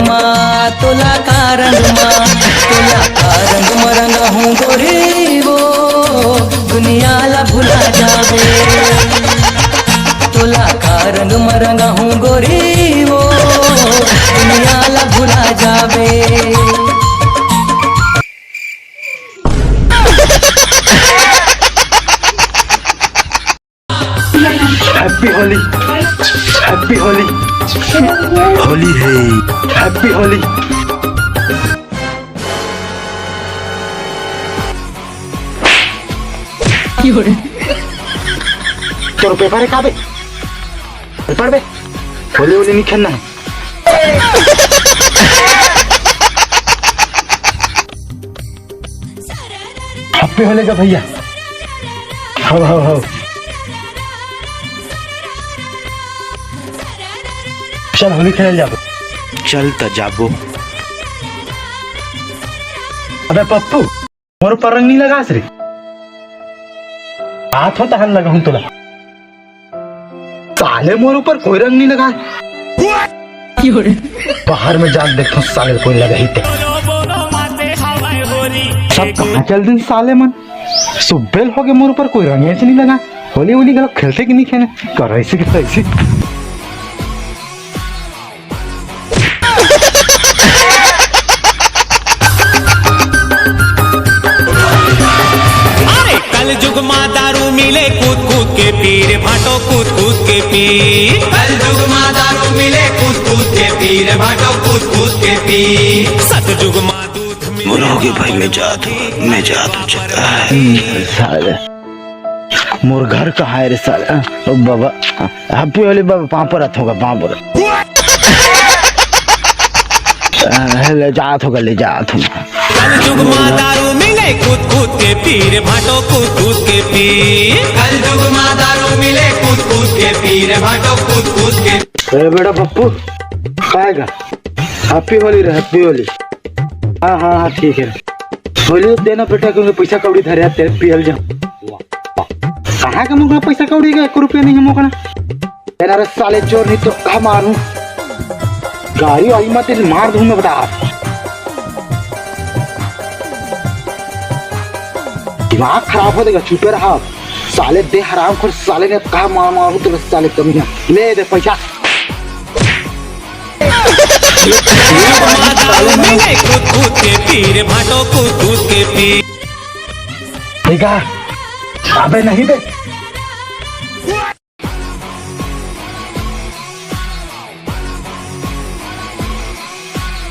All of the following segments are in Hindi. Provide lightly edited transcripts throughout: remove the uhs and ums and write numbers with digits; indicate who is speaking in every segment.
Speaker 1: मा तोला का रंग में रंगा हूँ गोरी वो दुनिया ला भुला जावे। तोला का रंग में रंगा हूँ गोरी वो दुनिया ला भुला जावे।
Speaker 2: हैप्पी होली, हैप्पी होली, होली है, हैप्पी होली। तोर पेपर है कहाँ पे? पेपर पे होली होली नहीं खेलना है। हैप्पी होली का भैया। हो चल होली खेल जाबो।
Speaker 3: चल त जाबो।
Speaker 2: अबे पप्पू मोर पर रंग नहीं लगा रे। हाथ होता हन लगा हूं तोला। साले मोर ऊपर कोई रंग नहीं लगा। बाहर में जान देखो साले कोई लगा ही थे। सब कहाँ चल दिन साले मन सुबेल हो गए मोर ऊपर कोई रंग ऐसे नहीं लगा। होली होली गलत खेलते कि नहीं खेले कर ऐसे कि ऐसे।
Speaker 4: जुग माँ दारू मिले कूद कूद के पीर भाटो कूद कूद के पीर। कल जुग माँ दारू मिले कूद कूद के पीर भाटो कूद कूद के पीर। सतजुग माँ दूध
Speaker 3: बोलोगे भाई मैं जादू चला है।
Speaker 2: साले मोर घर कहाँ है रे साले। ओ बाबा हैप्पी होली बाबा पाँव रथ होगा पाँव पर ले जात होगा।
Speaker 4: कल जुग माँ दारू मिले कूद कूद के पीर भाटो कूद कूद के पीर। कल जुग माँ दारू मिले कूद कूद के पीर भाटो कूद कूद के।
Speaker 2: अरे बेटा पप्पू खाएगा। हैप्पी होली रे हैप्पी होली। हाँ ठीक है। होली देना बेटा क्योंकि पैसा कौड़ी धरे तेरे पियल जा। कहाँ का मुझे पैसा कौड़ी का 1 रुपया नहीं है मोकना। तेरा साले चोर नहीं तो कहाँ मारूं। गाड़ी आई मत मार दूं मैं बता। दिमाग खराब हो देगा चुपे रहा साले। दे हराम खोर साले ने कहा मारू तो साले कमी है। ले दे पैसा। अबे नहीं दे।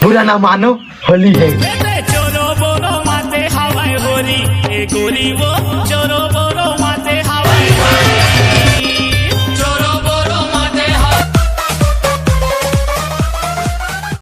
Speaker 2: बुरा ना मानो होली है।